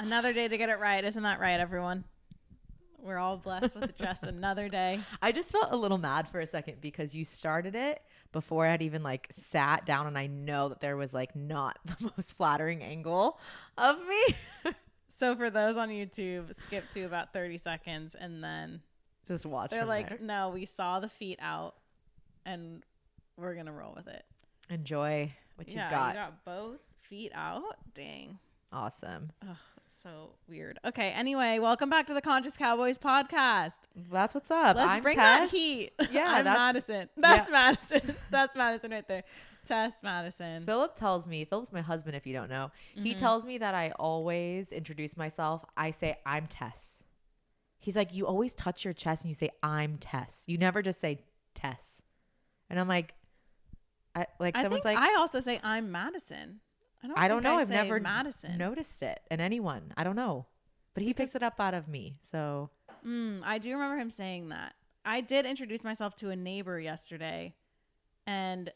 Another day to get it right. Isn't that right, everyone? We're all blessed with just another day. I just felt a little mad for a second because you started it before I had even like sat down, and I know that there was like not the most flattering angle of me. So for those on YouTube, skip to about 30 seconds and then Just watch. they're like, there. no, we saw the feet out and we're going to roll with it. Enjoy what you've got. Yeah, you got both feet out. Dang. Awesome. Oh, so weird. Okay. Anyway, welcome back to the Conscious Cowboys podcast. That's what's up. Let's bring that heat. Yeah, I'm Madison. That's Madison. That's Madison right there. Tess Madison. Philip tells me, Philip's my husband if you don't know, he tells me that I always introduce myself. I say, I'm Tess. He's like, you always touch your chest and you say, I'm Tess. You never just say Tess. And I'm like, I also say, I'm Madison. I don't know. I've never Madison. noticed it in anyone. I don't know. But he picks it up out of me. So I do remember him saying that. I did introduce myself to a neighbor yesterday, and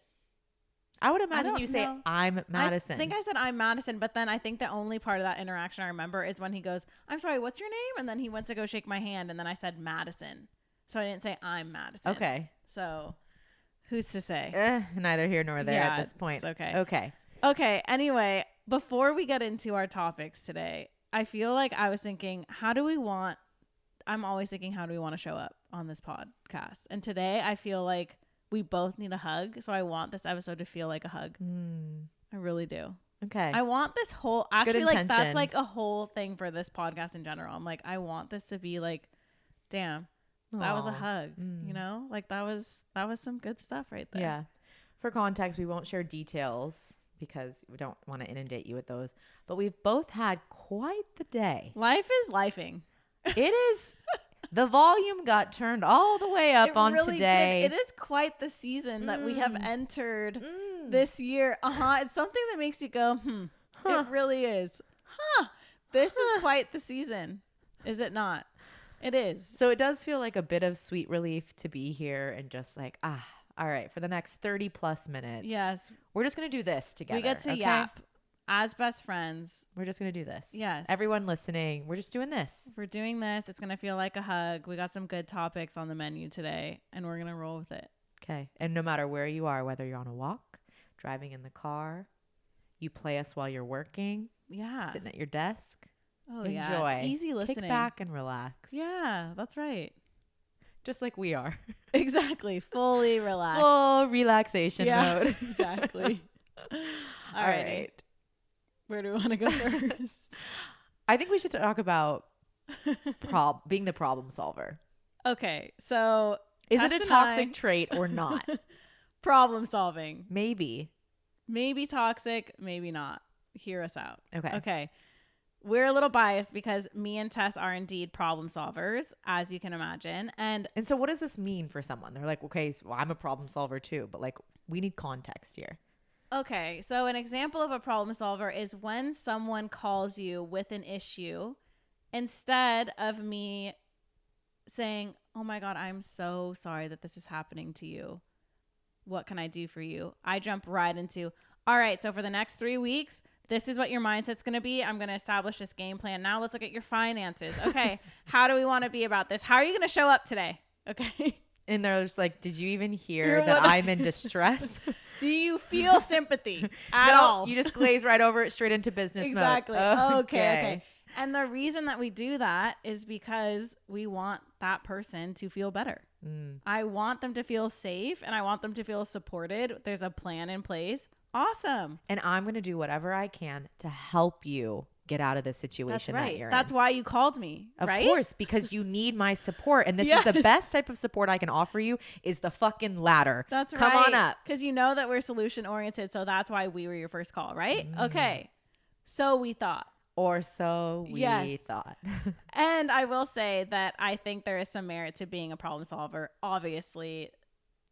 I would imagine you say, I'm Madison. I think I said I'm Madison, but then I think the only part of that interaction I remember is when he goes, I'm sorry, what's your name? And then he went to go shake my hand, and then I said Madison. So I didn't say I'm Madison. Okay. So who's to say? Neither here nor there at this point. It's okay. Okay. Okay. Anyway, before we get into our topics today, I feel like I was thinking, I'm always thinking, how do we want to show up on this podcast? And today I feel like we both need a hug. So I want this episode to feel like a hug. I really do. Okay. I want this whole, actually, like, that's like a whole thing for this podcast in general. I'm like, I want this to be like, damn, that was a hug, you know, like that was some good stuff right there. Yeah. For context, we won't share details because we don't want to inundate you with those, but we've both had quite the day. Life is lifing. It is. The volume got turned all the way up on really today. Did. It is quite the season that we have entered this year. It's something that makes you go, It really is. This is quite the season. Is it not? It is. So it does feel like a bit of sweet relief to be here and just like, all right, for the next 30 plus minutes. Yes. We're just going to do this together. We get to yap as best friends. We're just going to do this. Yes. Everyone listening, we're just doing this. We're doing this. It's going to feel like a hug. We got some good topics on the menu today, and we're going to roll with it. Okay. And no matter where you are, whether you're on a walk, driving in the car, you play us while you're working. Yeah. Sitting at your desk. Oh, enjoy. Yeah. It's easy listening. Kick back and relax. Yeah, that's right. Just like we are. Exactly. Fully relaxed. Full relaxation mode. Exactly. All right. Where do we want to go first? I think we should talk about being the problem solver. Okay. So is it a toxic trait or not? Problem solving. Maybe toxic, maybe not. Hear us out. Okay. We're a little biased because me and Tess are indeed problem solvers, as you can imagine. And so what does this mean for someone? They're like, okay, so I'm a problem solver too, but like we need context here. Okay. So an example of a problem solver is when someone calls you with an issue, instead of me saying, oh my God, I'm so sorry that this is happening to you. What can I do for you? I jump right into, all right, so for the next 3 weeks, this is what your mindset's going to be. I'm going to establish this game plan. Now let's look at your finances. Okay. How do we want to be about this? How are you going to show up today? Okay. And they're just like, did you even hear that I'm in distress? Do you feel sympathy at all? You just glaze right over it straight into business exactly. mode. Okay. And the reason that we do that is because we want that person to feel better. I want them to feel safe and I want them to feel supported. There's a plan in place. Awesome. And I'm going to do whatever I can to help you get out of the situation that you're in. That's why you called me, right? Of course, because you need my support. And this is the best type of support I can offer you is the fucking ladder. That's Come on up. Because you know that we're solution oriented. So that's why we were your first call, right? Okay. So we thought. Or so we thought. And I will say that I think there is some merit to being a problem solver. Obviously,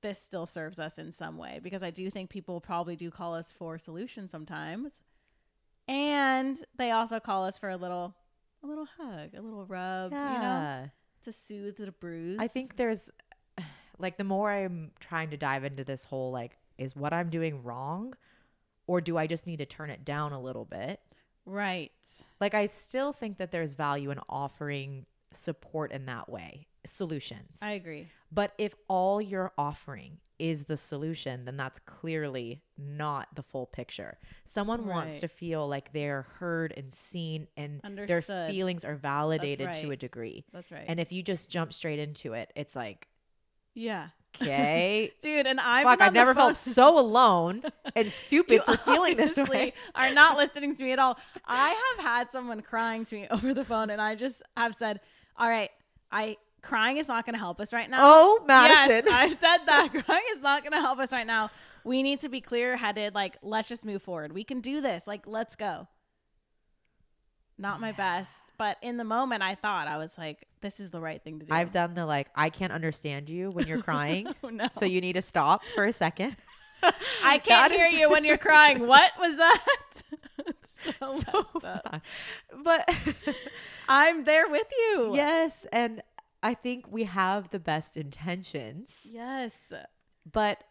this still serves us in some way because I do think people probably do call us for solutions sometimes. And they also call us for a little hug, a little rub, you know, to soothe the bruise. I think there's like the more I'm trying to dive into this whole like, is what I'm doing wrong or do I just need to turn it down a little bit? Right. Like, I still think that there's value in offering support in that way, solutions. I agree. But if all you're offering is the solution, then that's clearly not the full picture. Someone wants Right. to feel like they're heard and seen and their Understood. feelings are validated That's to a right. degree. That's right. And if you just jump straight into it, it's like, yeah. okay. Dude, and I've Fuck, been on I've the never phone- felt so alone and stupid You for feeling this obviously way. are not listening to me at all. I have had someone crying to me over the phone, and I just have said, all right, crying is not going to help us right now. Oh, Madison. Yes, I've said that. Crying is not going to help us right now. We need to be clear-headed. Like, let's just move forward. We can do this. Like, let's go. Not my best. But in the moment, I was like, this is the right thing to do. I've done the like, I can't understand you when you're crying. Oh, no. So you need to stop for a second. I can't hear you when you're crying. What was that? It's so messed up. bad. But I'm there with you. yes. And I think we have the best intentions. Yes. But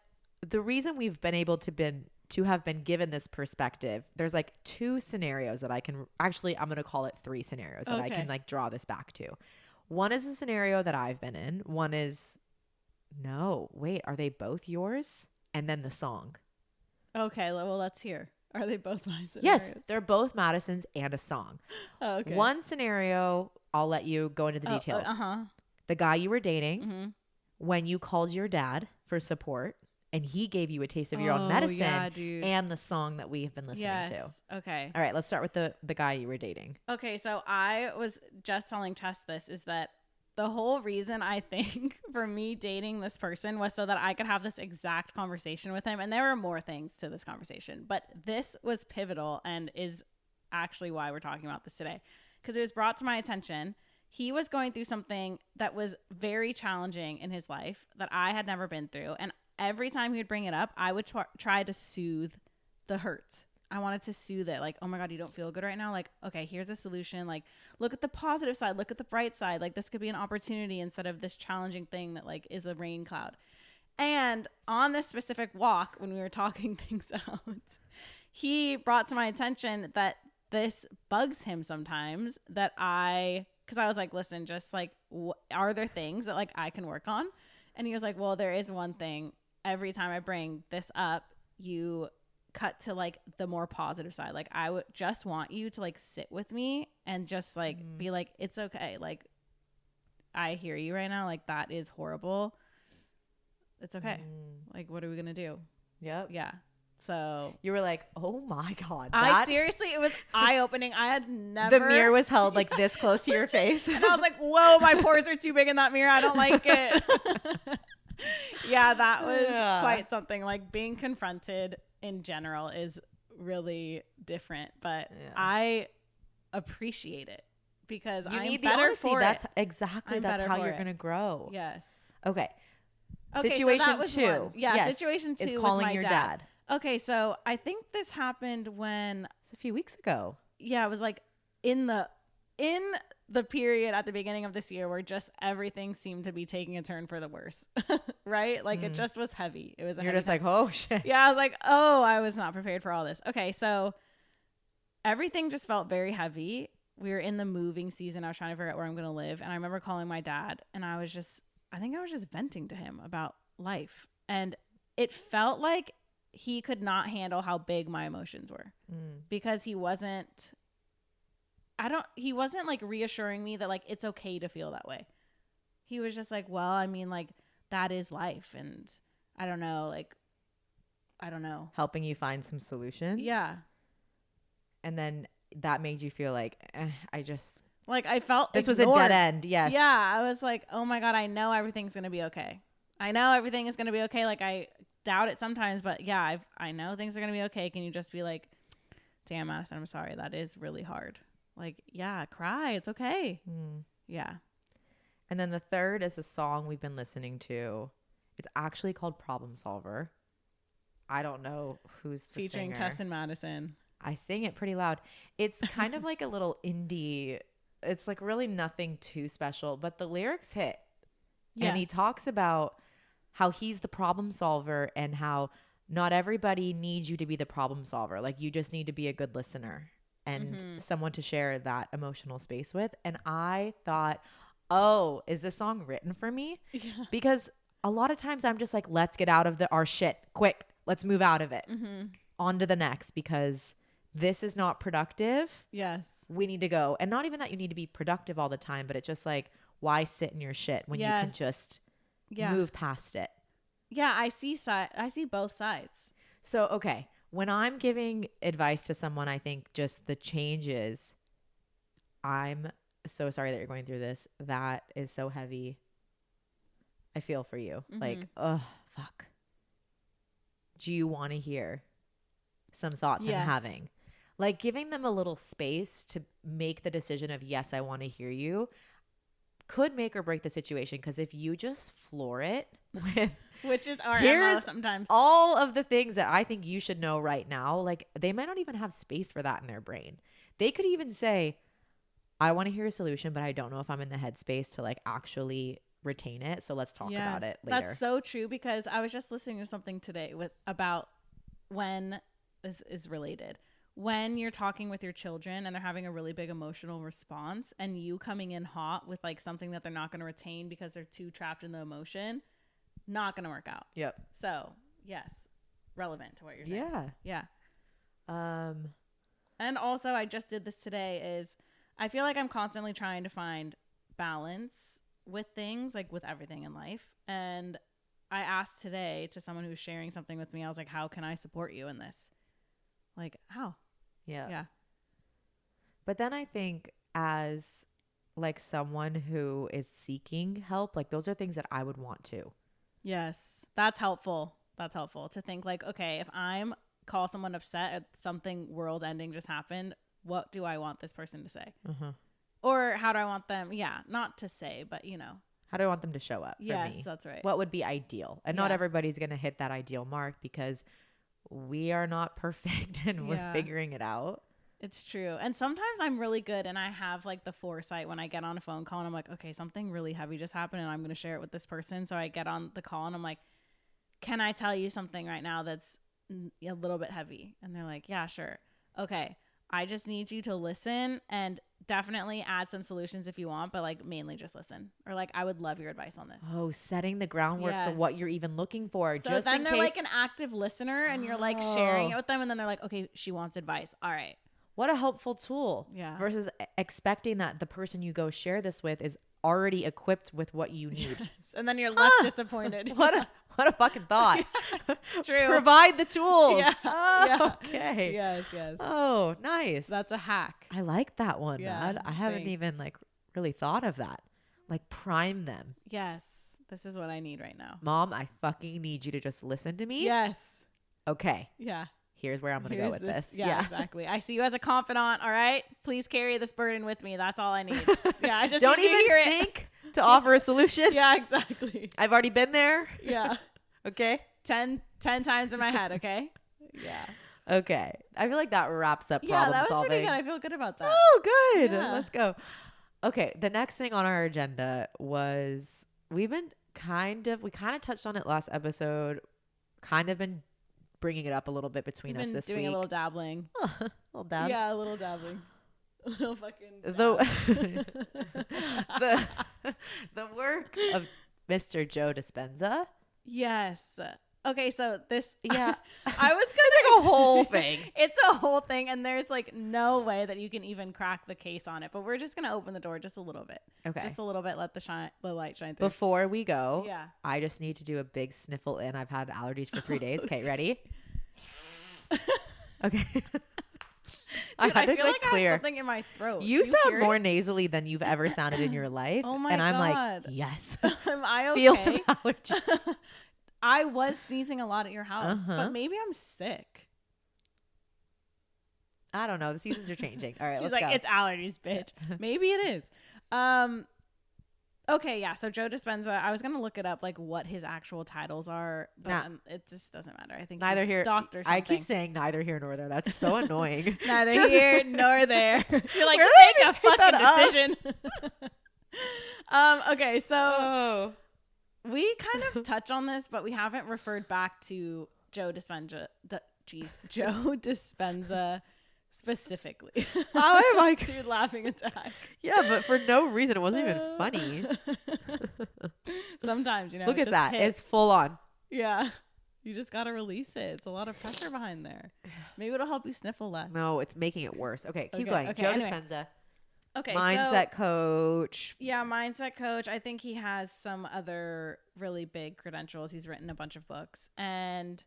the reason we've been able to have been given this perspective, there's like two scenarios that I can actually, I'm going to call it three scenarios that I Okay. can like draw this back to. One is a scenario that I've been in. One is, no, wait, are they both yours? And then the song. Okay. Well, let's hear. Are they both my scenarios? Yes, they're both Madison's and a song. Oh, okay. One scenario, I'll let you go into the details. The guy you were dating, Mm-hmm. when you called your dad for support and he gave you a taste of your own Oh, medicine, yeah, dude. and the song that we have been listening to. Yes. Okay. All right, let's start with the guy you were dating. Okay. So I was just telling Tess this is that the whole reason I think for me dating this person was so that I could have this exact conversation with him. And there were more things to this conversation, but this was pivotal and is actually why we're talking about this today. Because it was brought to my attention. He was going through something that was very challenging in his life that I had never been through. And every time he would bring it up, I would try to soothe the hurt. I wanted to soothe it. Like, oh my God, you don't feel good right now? Like, okay, here's a solution. Like, look at the positive side. Look at the bright side. Like, this could be an opportunity instead of this challenging thing that like is a rain cloud. And on this specific walk, when we were talking things out, he brought to my attention that this bugs him sometimes because I was like, listen, just like, are there things that like I can work on? And he was like, well, there is one thing. Every time I bring this up, you cut to like the more positive side. Like, I would just want you to like sit with me and just like be like, it's okay. Like, I hear you right now. Like, that is horrible. It's okay. Like, what are we going to do? Yep. Yeah. So You were like, oh my God. I seriously, it was eye opening. I had never. The mirror was held like this close to your face. And I was like, whoa, my pores are too big in that mirror. I don't like it. Yeah, that was quite something. Like, being confronted in general is really different, but I appreciate it because you I'm need the better honesty. for That's it. exactly, I'm that's better how for you're it. going to grow. Yes. Okay. Okay, so Situation that was 2. one. Yeah, Yes, situation 2 is with calling my your dad. dad. Okay, so I think this happened when It's a few weeks ago. it was like in the period at the beginning of this year where just everything seemed to be taking a turn for the worse. Right? Like it just was heavy. It was a You're heavy just time. like, oh shit. Yeah, I was like, oh, I was not prepared for all this. Okay, so everything just felt very heavy. We were in the moving season. I was trying to figure out where I'm going to live. And I remember calling my dad and I think I was just venting to him about life. And it felt like he could not handle how big my emotions were because he wasn't like reassuring me that like it's okay to feel that way. He was just like, well, I mean, like that is life. And I don't know. Helping you find some solutions. Yeah. And then that made you feel like, Like I felt this ignored. was a dead end. Yes. Yeah. I was like, oh my God, I know everything's going to be okay. I know everything is going to be okay. Like I doubt it sometimes, but yeah, I know things are going to be okay. Can you just be like, damn, Madison, I'm sorry. That is really hard. Like, yeah, cry. It's okay. Yeah. And then the third is a song we've been listening to. It's actually called Problem Solver. I don't know who's the Featuring singer. Tess and Madison. I sing it pretty loud. It's kind of like a little indie. It's like really nothing too special, but the lyrics hit. Yes. And he talks about how he's the problem solver and how not everybody needs you to be the problem solver. Like you just need to be a good listener. and someone to share that emotional space with. And I thought, oh, is this song written for me? Yeah. Because a lot of times I'm just like, let's get out of our shit quick. Let's move out of it. On to the next, because this is not productive. Yes. We need to go. And not even that you need to be productive all the time, but it's just like, why sit in your shit when you can just move past it? Yeah, I see both sides. So, okay, when I'm giving advice to someone, I think just the change is, I'm so sorry that you're going through this. That is so heavy. I feel for you. Like, oh, fuck. Do you want to hear some thoughts I'm having? Like, giving them a little space to make the decision of, yes, I want to hear you, could make or break the situation. Because if you just floor it with, which is our MO sometimes, all of the things that I think you should know right now, like, they might not even have space for that in their brain. They could even say, I want to hear a solution, but I don't know if I'm in the headspace to like actually retain it. So let's talk about it later. That's so true, because I was just listening to something today about when this is related. When you're talking with your children and they're having a really big emotional response, and you coming in hot with like something that they're not going to retain because they're too trapped in the emotion, not going to work out. Yep. So yes, relevant to what you're saying. Yeah. And also, I just did this today, is I feel like I'm constantly trying to find balance with things, like with everything in life. And I asked today to someone who's sharing something with me, I was like, how can I support you in this? Like, how? Yeah. But then I think, as like someone who is seeking help, like those are things that I would want to. Yes. That's helpful. That's helpful to think like, okay, if I'm call someone upset at something world ending just happened, what do I want this person to say? Or how do I want them? Yeah. Not to say, but you know, how do I want them to show up for me? Yes, that's right. What would be ideal? And not everybody's going to hit that ideal mark, because we are not perfect and we're figuring it out. It's true. And sometimes I'm really good and I have like the foresight when I get on a phone call and I'm like, okay, something really heavy just happened and I'm going to share it with this person. So I get on the call and I'm like, can I tell you something right now that's a little bit heavy? And they're like, yeah, sure. Okay. I just need you to listen and definitely add some solutions if you want, but like mainly just listen. Or like, I would love your advice on this. Oh, setting the groundwork for what you're even looking for. So just then in they're case. like an active listener and you're like sharing it with them. And then they're like, okay, she wants advice. All right. What a helpful tool. Yeah. Versus expecting that the person you go share this with is already equipped with what you need. Yes. And then you're left disappointed. What a fucking thought. It's true. Provide the tools. Yeah. Oh, okay. Yes. Oh, nice. That's a hack. I like that one, Dad. I haven't even like really thought of that. Like, prime them. Yes. This is what I need right now. Mom, I fucking need you to just listen to me. Yes. Okay. Yeah. Here's where I'm going to go with this. Yeah, exactly. I see you as a confidant. All right. Please carry this burden with me. That's all I need. Yeah. I just don't even think to offer a solution. Yeah, exactly. I've already been there. Yeah. Okay. 10 times in my head. Okay. Yeah. Okay. I feel like that wraps up problem solving. Yeah, that was pretty good. I feel good about that. Oh, good. Yeah. Let's go. Okay. The next thing on our agenda was, we kind of touched on it last episode, kind of been bringing it up a little bit between us this week. Doing a little dabbling. A little dab. Yeah, a little dabbling. A little fucking the work of Mr. Joe Dispenza. Yes. Okay, so this, yeah, I was gonna like a whole thing. It's a whole thing, and there's like no way that you can even crack the case on it. But we're just gonna open the door just a little bit. Okay, just a little bit. Let the light shine through. Before we go, yeah, I just need to do a big sniffle in. I've had allergies for 3 days. Okay, ready? Okay. Dude, I had to feel like clear. I have something in my throat. You sound more nasally than you've ever sounded in your life. Oh my and I'm God. like, yes. Am I okay? Feel some allergies. I was sneezing a lot at your house, but maybe I'm sick. I don't know. The seasons are changing. All right, She's let's like, go. it's allergies, bitch. Maybe it is. Okay, yeah. So Joe Dispenza, I was gonna look it up, like what his actual titles are, but it just doesn't matter. I think neither here. Doctor. I keep saying neither here nor there. That's so annoying. Neither here nor there. You're like, Where make a fucking decision. Okay, so we kind of touch on this, but we haven't referred back to Joe Dispenza. Joe Dispenza Specifically. How am I? Dude laughing attack. Yeah, but for no reason. It wasn't even funny. Sometimes, Look it at just that. hits. It's full on. Yeah. You just got to release it. It's a lot of pressure behind there. Maybe it'll help you sniffle less. No, it's making it worse. Okay, keep Okay, going. okay, Joe anyway. Dispenza. Okay, Mindset coach. Yeah, mindset coach. I think he has some other really big credentials. He's written a bunch of books. And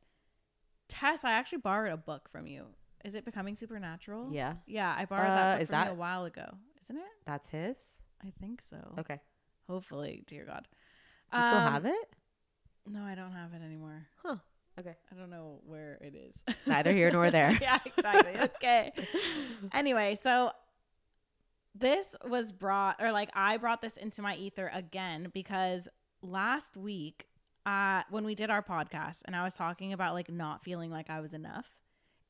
Tess, I actually borrowed a book from you. Is it Becoming Supernatural? Yeah. Yeah, I borrowed that book from that you a while ago. Isn't it? That's his? I think so. Okay. Hopefully, dear God. You still have it? No, I don't have it anymore. Huh. Okay. I don't know where it is. Neither here nor there. Yeah, exactly. Okay. Anyway, so this was I brought this into my ether again because last week when we did our podcast and I was talking about like not feeling like I was enough.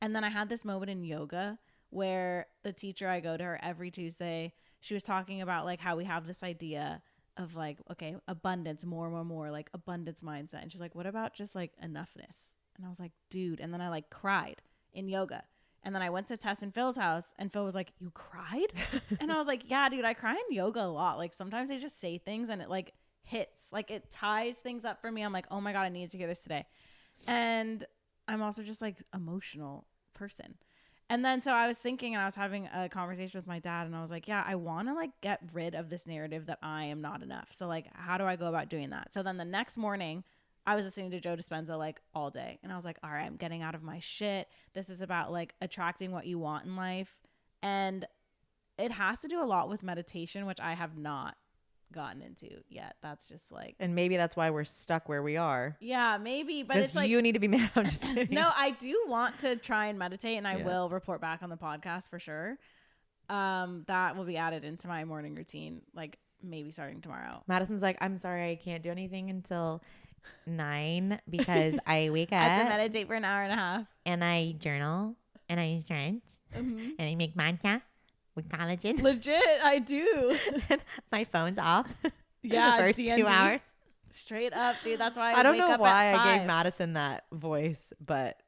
And then I had this moment in yoga where the teacher, I go to her every Tuesday, she was talking about like how we have this idea of like, okay, abundance, more, like abundance mindset. And she's like, what about just like enoughness? And I was like, dude. And then I like cried in yoga. And then I went to Tess and Phil's house and Phil was like, you cried? And I was like, yeah, dude, I cry in yoga a lot. Like sometimes they just say things and it like hits, like it ties things up for me. I'm like, oh my God, I needed to hear this today. And I'm also just like emotional person. And then so I was thinking and I was having a conversation with my dad and I was like, yeah, I want to like get rid of this narrative that I am not enough. So like, how do I go about doing that? So then the next morning I was listening to Joe Dispenza like all day and I was like, all right, I'm getting out of my shit. This is about like attracting what you want in life. And it has to do a lot with meditation, which I have not gotten into yet. That's just like, and maybe that's why we're stuck where we are. Yeah, maybe, but it's like you need to be mad. I'm just kidding. No, I do want to try and meditate, and I will report back on the podcast for sure. That will be added into my morning routine, like maybe starting tomorrow. Madison's like, I'm sorry, I can't do anything until 9 because I wake up. I have to meditate for an hour and a half, and I journal, and I stretch, and I make matcha with collagen. Legit, I do. My phone's off. Yeah, the first D&D. 2 hours. Straight up, dude. That's why I don't wake know up why at 5. I gave Madison that voice, but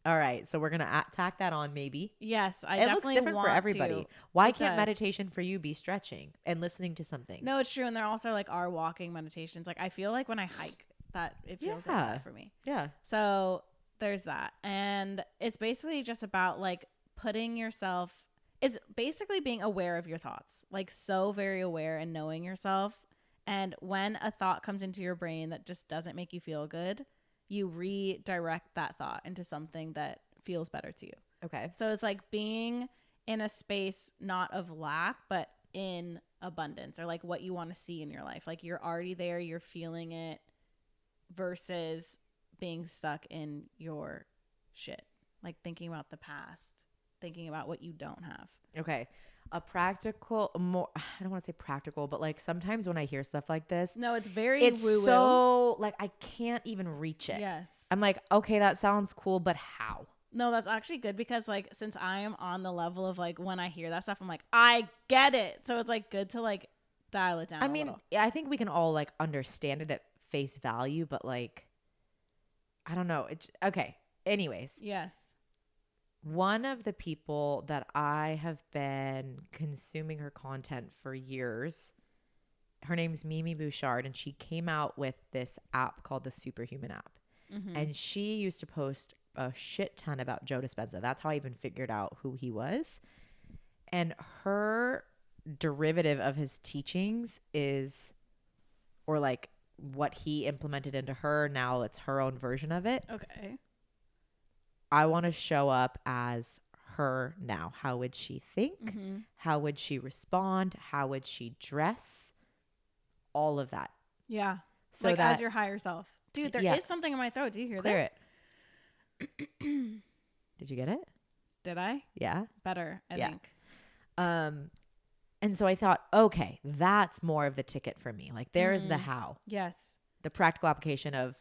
all right. So we're gonna tack that on, maybe. Yes, I it definitely looks different want for everybody. to. Why It can't does. meditation for you be stretching and listening to something? No, it's true, and there also like are walking meditations. Like I feel like when I hike, that it feels like that for me. Yeah. So there's that, and it's basically just about like putting yourself. It's basically being aware of your thoughts, like so very aware and knowing yourself. And when a thought comes into your brain that just doesn't make you feel good, you redirect that thought into something that feels better to you. Okay. So it's like being in a space not of lack, but in abundance, or like what you want to see in your life. Like you're already there, you're feeling it, versus being stuck in your shit. Like thinking about the past, thinking about what you don't have. Okay. A practical, more, I don't want to say practical, but like sometimes when I hear stuff like this, No, it's very it's woo-woo. so like I can't even reach it. Yes. I'm like, okay, that sounds cool, but how? No, that's actually good because like since I am on the level of like when I hear that stuff, I'm like, I get it. So it's like good to like dial it down. I mean, I think we can all like understand it at face value, but like, I don't know. It's okay. Anyways. Yes. One of the people that I have been consuming her content for years, her name's Mimi Bouchard, and she came out with this app called the Superhuman app. Mm-hmm. And she used to post a shit ton about Joe Dispenza. That's how I even figured out who he was. And her derivative of his teachings is, or like what he implemented into her, now it's her own version of it. Okay. I want to show up as her now. How would she think? Mm-hmm. How would she respond? How would she dress? All of that. Yeah. So like that as your higher self. Dude, there is something in my throat. Do you hear clear this? it. Did you get it? Did I? Yeah. Better, I think. And so I thought, okay, that's more of the ticket for me. Like there's the how. Yes. The practical application of,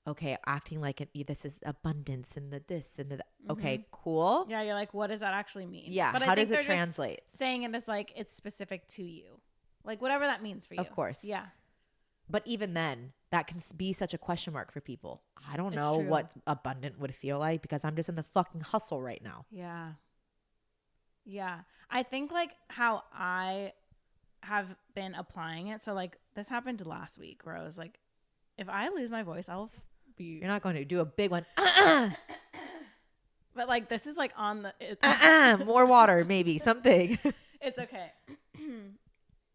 okay, acting like this is abundance and the this and the okay, cool. Yeah, you're like, what does that actually mean? Yeah, but how does it translate? Saying it as like it's specific to you, like whatever that means for you. Of course. Yeah. But even then, that can be such a question mark for people. I don't It's know true. what abundant would feel like because I'm just in the fucking hustle right now. Yeah. Yeah. I think like how I have been applying it. So like this happened last week where I was like, if I lose my voice, I'll be. You're not going to do a big one. But like this is like on the. More water, maybe something. It's okay.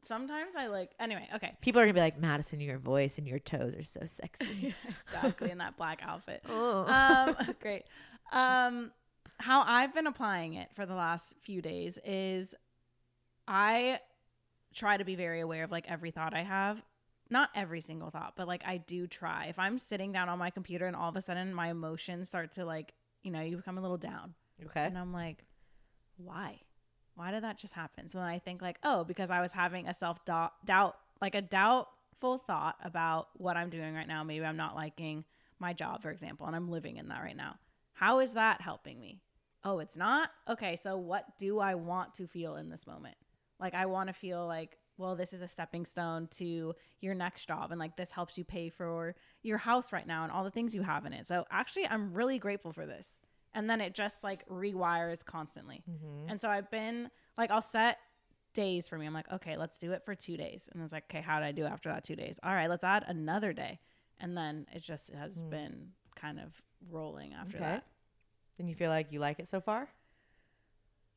Sometimes I like. Anyway, okay. People are gonna be like, Madison, your voice and your toes are so sexy. Exactly, in that black outfit. Oh. Great. How I've been applying it for the last few days is I try to be very aware of like every thought I have. Not every single thought, but like I do try. If I'm sitting down on my computer and all of a sudden my emotions start to like, you become a little down. Okay. And I'm like, why? Why did that just happen? So then I think like, oh, because I was having a self-doubt, like a doubtful thought about what I'm doing right now. Maybe I'm not liking my job, for example, and I'm living in that right now. How is that helping me? Oh, it's not? Okay, so what do I want to feel in this moment? Like I want to feel like, well, this is a stepping stone to your next job. And like this helps you pay for your house right now and all the things you have in it. So actually, I'm really grateful for this. And then it just like rewires constantly. Mm-hmm. And so I've been like, I'll set days for me. I'm like, okay, let's do it for 2 days. And it's like, okay, how did I do after that 2 days? All right, let's add another day. And then it just has been kind of rolling after that. And you feel like you like it so far?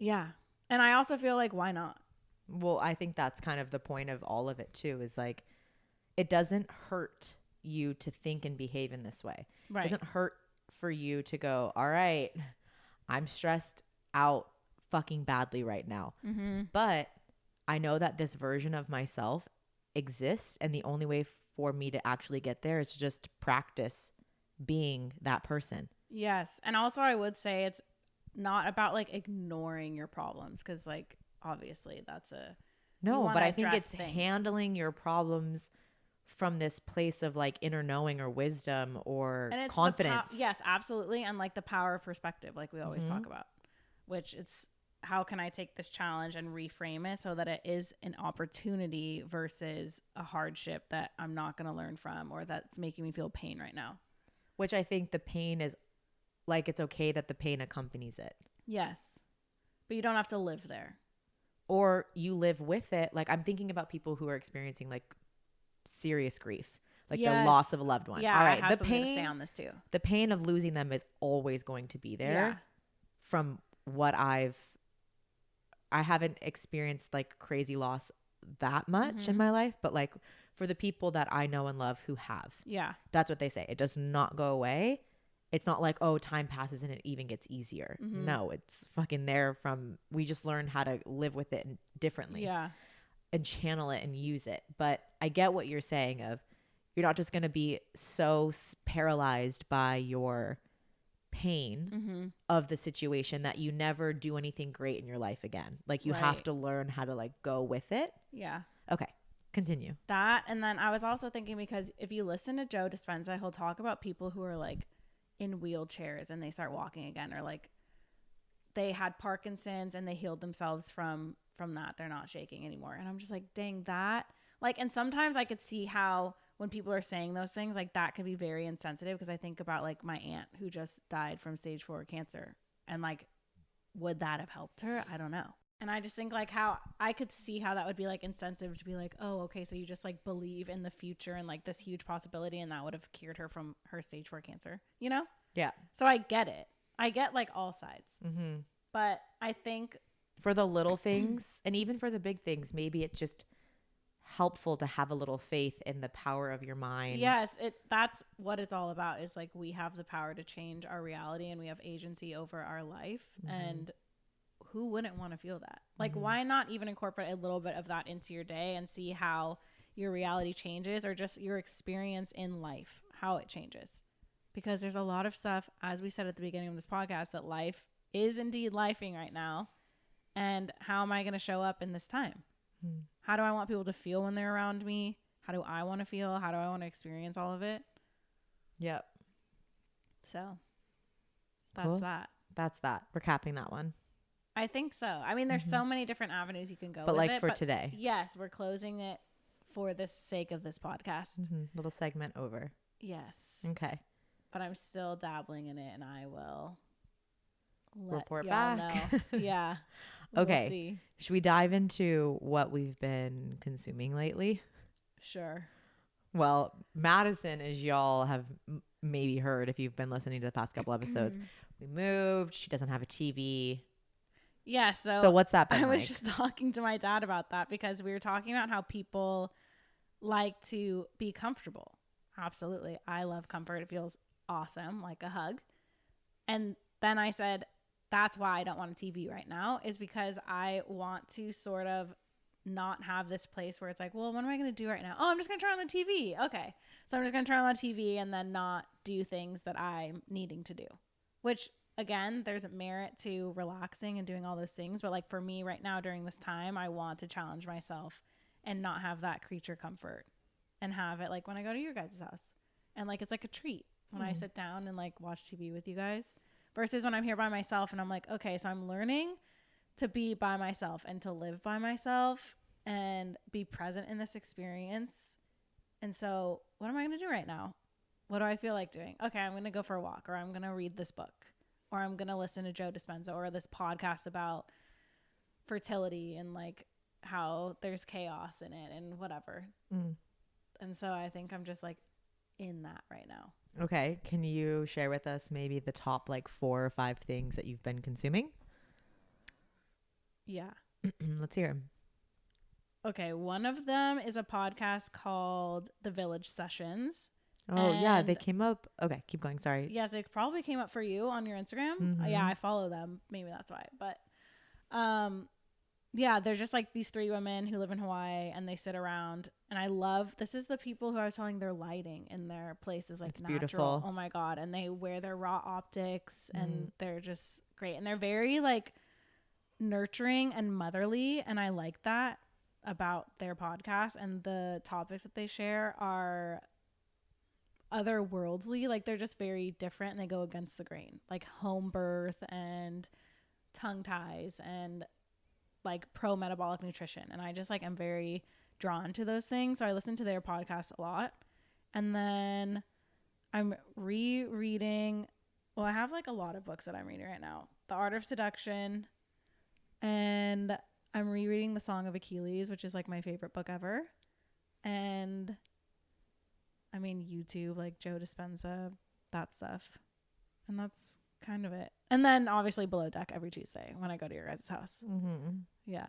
Yeah. And I also feel like, why not? Well, I think that's kind of the point of all of it too, is like, it doesn't hurt you to think and behave in this way. Right. It doesn't hurt for you to go, all right, I'm stressed out fucking badly right now. Mm-hmm. But I know that this version of myself exists. And the only way for me to actually get there is to just practice being that person. Yes. And also I would say it's not about like ignoring your problems. Cause like, obviously that's no, but I think it's handling your problems from this place of like inner knowing or wisdom or confidence. Yes, absolutely. And like the power of perspective, like we always talk about, which it's how can I take this challenge and reframe it so that it is an opportunity versus a hardship that I'm not going to learn from or that's making me feel pain right now. Which I think the pain is like, it's okay that the pain accompanies it. Yes. But you don't have to live there. Or you live with it. Like I'm thinking about people who are experiencing like serious grief, like the loss of a loved one. Yeah, all right. I have The pain to say on this too. The pain of losing them is always going to be there. Yeah. From what I haven't experienced like crazy loss that much in my life, but like for the people that I know and love who have, that's what they say. It does not go away. It's not like, oh, time passes and it even gets easier. No, it's fucking there we just learn how to live with it differently. Yeah. And channel it and use it. But I get what you're saying of you're not just going to be so paralyzed by your pain of the situation that you never do anything great in your life again. Like you have to learn how to like go with it. Yeah. Okay. Continue. That. And then I was also thinking, because if you listen to Joe Dispenza, he'll talk about people who are like in wheelchairs and they start walking again, or like they had Parkinson's and they healed themselves from that. They're not shaking anymore. And I'm just like, dang, that like, and sometimes I could see how when people are saying those things, like that could be very insensitive, because I think about like my aunt who just died from stage 4 cancer, and like, would that have helped her? I don't know. And I just think like how I could see how that would be like insensitive to be like, oh, okay, so you just like believe in the future and like this huge possibility, and that would have cured her from her stage 4 cancer, you know? Yeah. So I get it. I get like all sides. But I think for the little things and even for the big things, maybe it's just helpful to have a little faith in the power of your mind. Yes, that's what it's all about, is like we have the power to change our reality and we have agency over our life. And who wouldn't want to feel that? Like, why not even incorporate a little bit of that into your day and see how your reality changes, or just your experience in life, how it changes? Because there's a lot of stuff, as we said at the beginning of this podcast, that life is indeed lifing right now. And how am I going to show up in this time? How do I want people to feel when they're around me? How do I want to feel? How do I want to experience all of it? Yep. So that's that. That's that. We're capping that one. I think so. I mean, there's so many different avenues you can go but with like it, for today. Yes, we're closing it for the sake of this podcast. Little segment over. Yes. Okay. But I'm still dabbling in it, and I will report back. know. Yeah. Okay. We'll see. Should we dive into what we've been consuming lately? Sure. Well, Madison, as y'all have maybe heard if you've been listening to the past couple episodes, we moved. She doesn't have a TV. Yeah. So what's that been I was like? just talking to my dad about that because we were talking about how people like to be comfortable. Absolutely. I love comfort. It feels awesome, like a hug. And then I said, that's why I don't want a TV right now, is because I want to sort of not have this place where it's like, well, what am I going to do right now? Oh, I'm just going to turn on the TV. Okay. So I'm just going to turn on the TV and then not do things that I'm needing to do, which again, there's merit to relaxing and doing all those things. But like for me right now during this time, I want to challenge myself and not have that creature comfort and have it like when I go to your guys' house. And like, it's like a treat when I sit down and like watch TV with you guys versus when I'm here by myself and I'm like, okay, so I'm learning to be by myself and to live by myself and be present in this experience. And so what am I going to do right now? What do I feel like doing? Okay, I'm going to go for a walk, or I'm going to read this book, or I'm going to listen to Joe Dispenza or this podcast about fertility and like how there's chaos in it and whatever. And so I think I'm just like in that right now. Okay. Can you share with us maybe the top like 4 or 5 things that you've been consuming? Yeah. Let's hear them. Okay. One of them is a podcast called The Village Sessions. Oh, yeah. They came up. Okay. Keep going. Sorry. Yes. It probably came up for you on your Instagram. Yeah. I follow them. Maybe that's why. But yeah, they're just like these 3 women who live in Hawaii and they sit around. And I love, this is the people who I was telling their lighting in their places like it's natural. Beautiful. Oh my God. And they wear their raw optics and they're just great. And they're very like nurturing and motherly. And I like that about their podcast. And the topics that they share are otherworldly. Like they're just very different and they go against the grain, like home birth and tongue ties and like pro metabolic nutrition. And I just like am very drawn to those things. So I listen to their podcast a lot. And then I'm rereading, well, I have like a lot of books that I'm reading right now. The Art of Seduction, and I'm rereading The Song of Achilles, which is like my favorite book ever. And I mean, YouTube, like Joe Dispenza, that stuff. And that's kind of it. And then obviously Below Deck every Tuesday when I go to your guys' house. Yeah.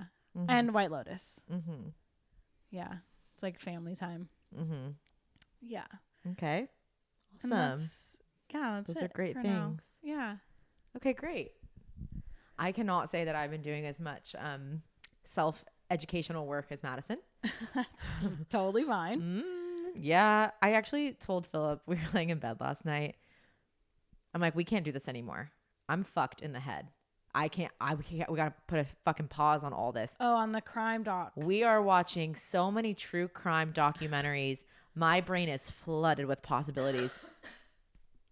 And White Lotus. Yeah. It's like family time. Yeah. Okay. Awesome. That's Those it are great for things. now. Yeah. Okay, great. I cannot say that I've been doing as much self-educational work as Madison. Totally fine. Yeah. I actually told Philip, we were laying in bed last night. I'm like, we can't do this anymore. I'm fucked in the head. We got to put a fucking pause on all this. Oh, on the crime docs. We are watching so many true crime documentaries. My brain is flooded with possibilities.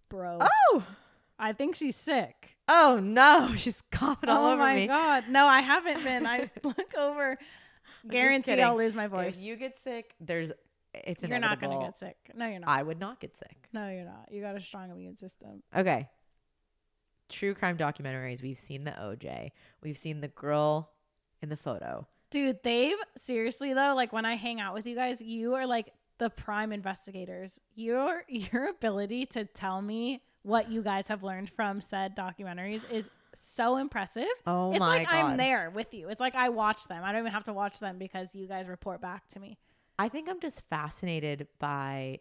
Bro. Oh! I think she's sick. Oh, no. She's coughing all over me. Oh, my God. No, I haven't been. I look over. Guarantee I'll lose my voice. If you get sick, it's inevitable. You're not going to get sick. No, you're not. I would not get sick. No, you're not. You got a strong immune system. Okay. True crime documentaries. We've seen the OJ. We've seen the girl in the photo. Dude, they've seriously though, like when I hang out with you guys, you are like the prime investigators. Your ability to tell me what you guys have learned from said documentaries is so impressive. Oh it's my like God. I'm there with you. It's like I watch them. I don't even have to watch them because you guys report back to me. I think I'm just fascinated by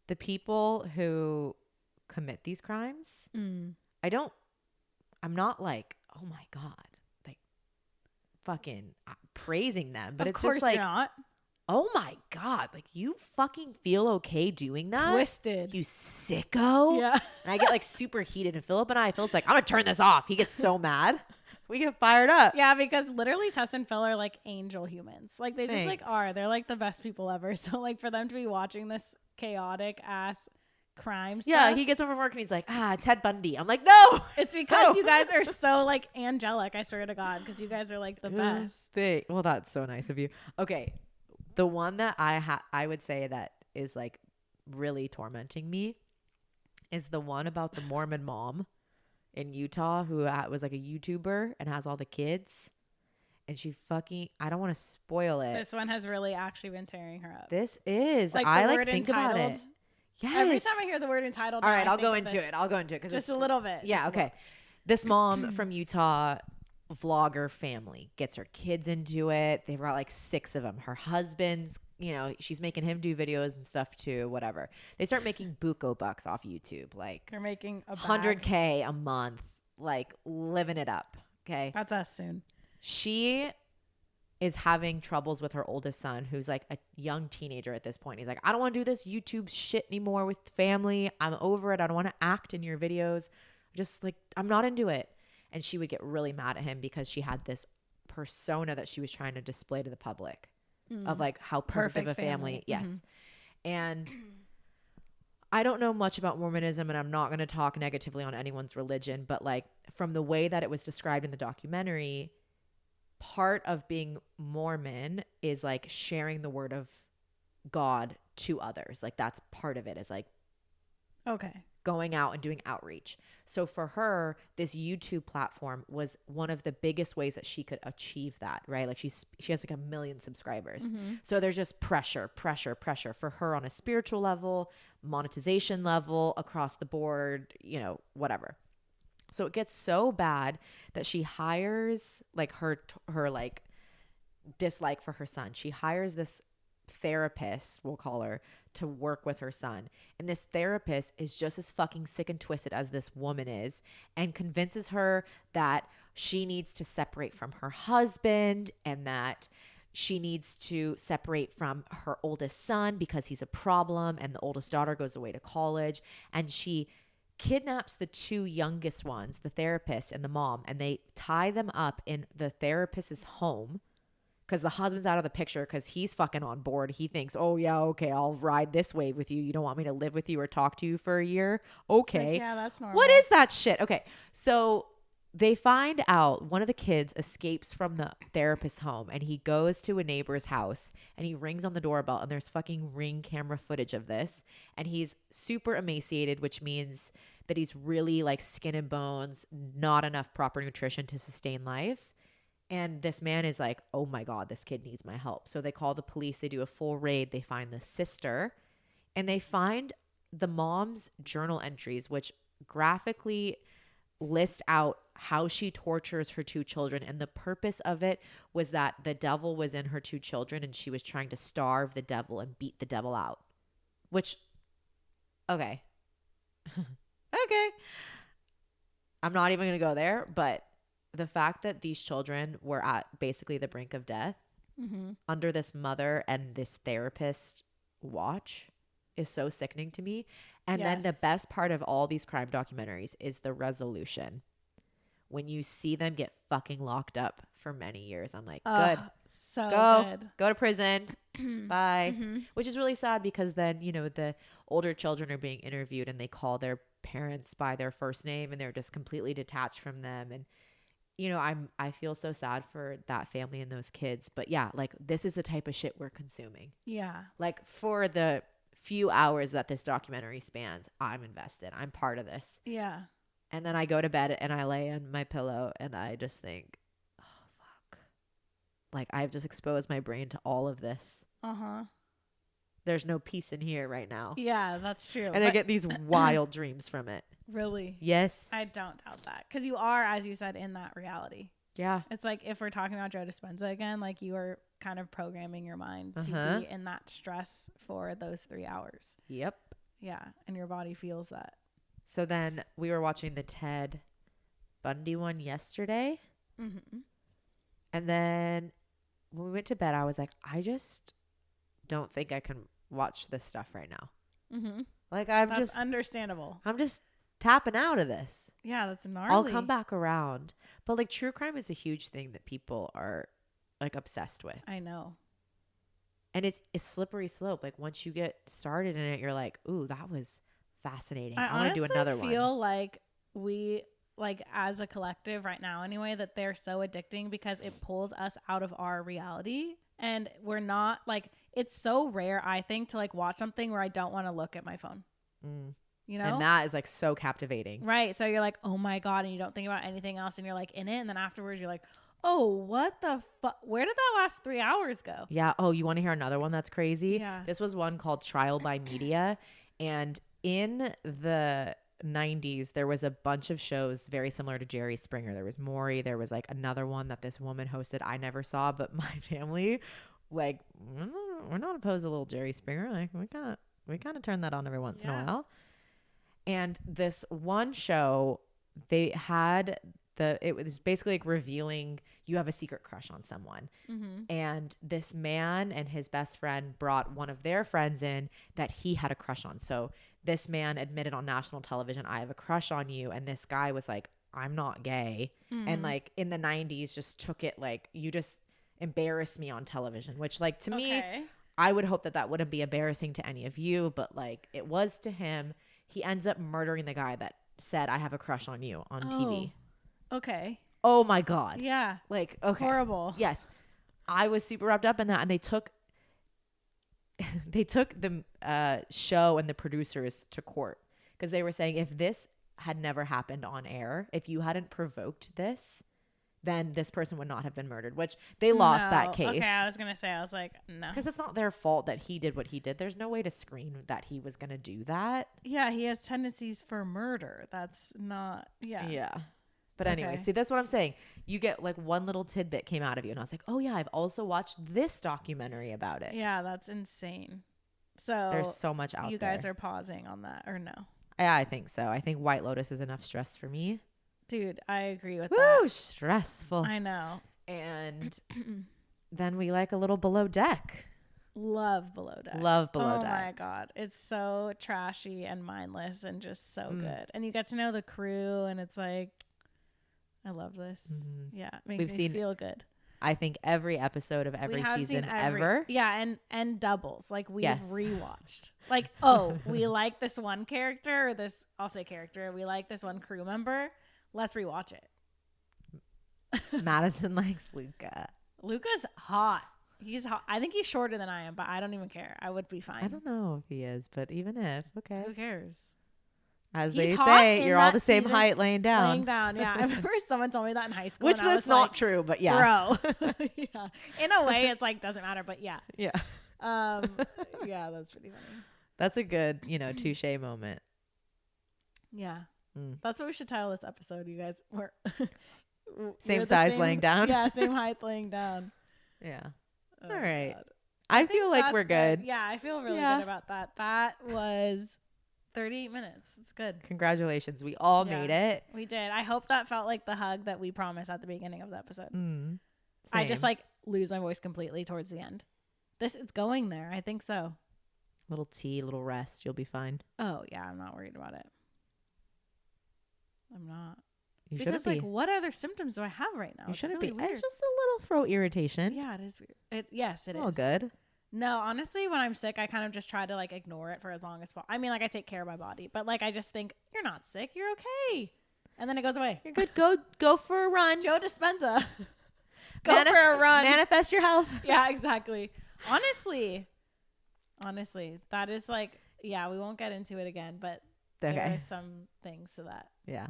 the people who commit these crimes. I'm not like, oh my God, like fucking praising them, but it's just like, you're not. Oh my God, like you fucking feel okay doing that? Twisted. You sicko. Yeah. And I get like super heated, and Philip's like, I'm gonna turn this off. He gets so mad. We get fired up. Yeah, because literally Tess and Phil are like angel humans. Like they just like are. They're like the best people ever. So like for them to be watching this chaotic ass crime stuff. Yeah, he gets over from work and he's like, Ted Bundy. I'm like, no. It's because you guys are so like angelic, I swear to God, because you guys are like the best. Well, that's so nice of you. Okay. The one that I would say that is like really tormenting me is the one about the Mormon mom in Utah who was like a YouTuber and has all the kids. And she fucking, I don't want to spoil it. This one has really actually been tearing her up. This is, Like I the like word think entitled. about it. Yes. Every time I hear the word entitled. All right, I'll go into it. I'll go into it. Just a little bit. Yeah, okay. This mom from Utah, vlogger family, gets her kids into it. They've got like 6 of them. Her husband's, you know, she's making him do videos and stuff too, whatever. They start making buco bucks off YouTube. Like they're making a 100K a month, like living it up. Okay. That's us soon. She is having troubles with her oldest son, who's like a young teenager at this point. He's like, I don't want to do this YouTube shit anymore with family. I'm over it. I don't want to act in your videos. Just like, I'm not into it. And she would get really mad at him because she had this persona that she was trying to display to the public of like how perfect of a family. Yes. Mm-hmm. And I don't know much about Mormonism, and I'm not going to talk negatively on anyone's religion, but like from the way that it was described in the documentary, part of being Mormon is like sharing the word of God to others. Like that's part of it, is like, okay, going out and doing outreach. So for her, this YouTube platform was one of the biggest ways that she could achieve that, right? Like she has like 1 million subscribers. Mm-hmm. So there's just pressure for her on a spiritual level, monetization level, across the board, you know, whatever. So it gets so bad that she hires like her like dislike for her son. She hires this therapist, we'll call her, to work with her son. And this therapist is just as fucking sick and twisted as this woman is, and convinces her that she needs to separate from her husband and that she needs to separate from her oldest son because he's a problem, and the oldest daughter goes away to college, and she kidnaps the 2 youngest ones, the therapist and the mom, and they tie them up in the therapist's home because the husband's out of the picture because he's fucking on board. He thinks, oh yeah, okay, I'll ride this wave with you. You don't want me to live with you or talk to you for a year? Okay. Like, yeah, that's normal. What is that shit? Okay. So they find out one of the kids escapes from the therapist's home, and he goes to a neighbor's house and he rings on the doorbell, and there's fucking Ring camera footage of this. And he's super emaciated, which means that he's really like skin and bones, not enough proper nutrition to sustain life. And this man is like, oh my God, this kid needs my help. So they call the police. They do a full raid. They find the sister, and they find the mom's journal entries, which graphically list out how she tortures her 2 children. And the purpose of it was that the devil was in her 2 children, and she was trying to starve the devil and beat the devil out. Which, okay. Okay. I'm not even going to go there, but the fact that these children were at basically the brink of death under this mother and this therapist watch is so sickening to me. And then the best part of all these crime documentaries is the resolution. When you see them get fucking locked up for many years, I'm like, good. So good. Go to prison. Bye. Which is really sad because then, you know, the older children are being interviewed and they call their parents by their first name and they're just completely detached from them. And you know, I feel so sad for that family and those kids. But yeah, like this is the type of shit we're consuming. Yeah. Like for the few hours that this documentary spans, I'm invested. I'm part of this. Yeah. And then I go to bed and I lay on my pillow and I just think, oh, fuck. Like I've just exposed my brain to all of this. Uh-huh. There's no peace in here right now. Yeah, that's true. And I get these wild dreams from it. Really? Yes. I don't doubt that. Because you are, as you said, in that reality. Yeah. It's like if we're talking about Joe Dispenza again, like you are kind of programming your mind to be in that stress for those 3 hours. Yep. Yeah. And your body feels that. So then we were watching the Ted Bundy one yesterday. Mm-hmm. And then when we went to bed, I was like, I just don't think I can watch this stuff right now. Mm-hmm. Like that's understandable. I'm just tapping out of this. Yeah, that's gnarly. I'll come back around. But like true crime is a huge thing that people are like obsessed with. I know. And it's a slippery slope. Like once you get started in it, you're like, ooh, that was fascinating. I want to do another one. I feel like we, like as a collective right now anyway, that they're so addicting because it pulls us out of our reality. And we're not like, it's so rare, I think, to like watch something where I don't want to look at my phone. you know? And that is like so captivating. Right. So you're like, oh my God. And you don't think about anything else. And you're like in it. And then afterwards, you're like, oh, what the fuck? Where did that last 3 hours go? Yeah. Oh, you want to hear another one that's crazy? Yeah. This was one called Trial by Media. And in the 90s, there was a bunch of shows very similar to Jerry Springer. There was Maury. There was like another one that this woman hosted I never saw, but my family, like, we're not opposed to little Jerry Springer. Like, we kind of turn that on every once in a while. And this one show, they had it was basically like revealing you have a secret crush on someone. Mm-hmm. And this man and his best friend brought one of their friends in that he had a crush on. So this man admitted on national television, I have a crush on you. And this guy was like, I'm not gay. Mm-hmm. And like in the 90s just took it like, you just embarrassed me on television, which like to me, I would hope that that wouldn't be embarrassing to any of you, but like it was to him. He ends up murdering the guy that said, I have a crush on you on TV. Okay. Oh my God. Yeah. Like, okay. Horrible. Yes. I was super wrapped up in that. And they took the show and the producers to court because they were saying if this had never happened on air, if you hadn't provoked this, then this person would not have been murdered, which they lost that case. Okay, I was going to say, I was like, no. Because it's not their fault that he did what he did. There's no way to screen that he was going to do that. Yeah, he has tendencies for murder. That's not, Yeah. But anyway, see, that's what I'm saying. You get like one little tidbit came out of you. And I was like, oh yeah, I've also watched this documentary about it. Yeah, that's insane. So there's so much out there. You guys are pausing on that or no? Yeah, I think so. I think White Lotus is enough stress for me. Dude, I agree with that. Woo, stressful. I know. And then we like a little Below Deck. Love Below Deck. Love Below Deck. Oh my God. It's so trashy and mindless and just so good. And you get to know the crew and it's like, I love this. Mm-hmm. Yeah. It makes me feel good. I think every episode of every season ever. Yeah. And doubles. Like we've rewatched. Like, oh, we like this one character or this, I'll say character. We like this one crew member. Let's rewatch it. Madison likes Luca. Luca's hot. He's hot. I think he's shorter than I am, but I don't even care. I would be fine. I don't know if he is, but even if, okay. Who cares? As they say, you're all the same height laying down. Laying down, yeah. I remember someone told me that in high school. Which that's not true, but yeah. Bro. Yeah. In a way, it's like, doesn't matter, but yeah. Yeah. Yeah, that's pretty funny. That's a good, touche moment. Yeah. That's what we should title this episode, you guys. We're same size laying down. Yeah, same height laying down. Yeah. All right. God. I feel like we're good. Yeah, I feel really good about that. That was 38 minutes. It's good. Congratulations. We all made it. We did. I hope that felt like the hug that we promised at the beginning of the episode. I just lose my voice completely towards the end. It's going there. I think so. Little tea, little rest. You'll be fine. Oh, yeah. I'm not worried about it. I'm not. You shouldn't be. What other symptoms do I have right now? You shouldn't really be. Weird. It's just a little throat irritation. Yeah, it is weird. Yes, it is. Oh, good. No, honestly, when I'm sick, I kind of just try to ignore it for as long as possible. I mean, I take care of my body, but I just think you're not sick. You're okay. And then it goes away. You're good. Go for a run. Joe Dispenza. Go for a run. Manifest your health. Yeah, exactly. Honestly, that is we won't get into it again, but there are some things to that. Yeah.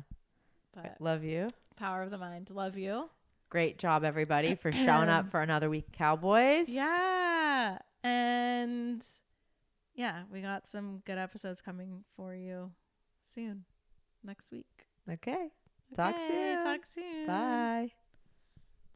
But love you. Power of the mind. Love you. Great job, everybody, for showing up for another week, Cowboys. Yeah. And yeah, we got some good episodes coming for you soon. Next week. Okay. Talk soon. Talk soon. Bye.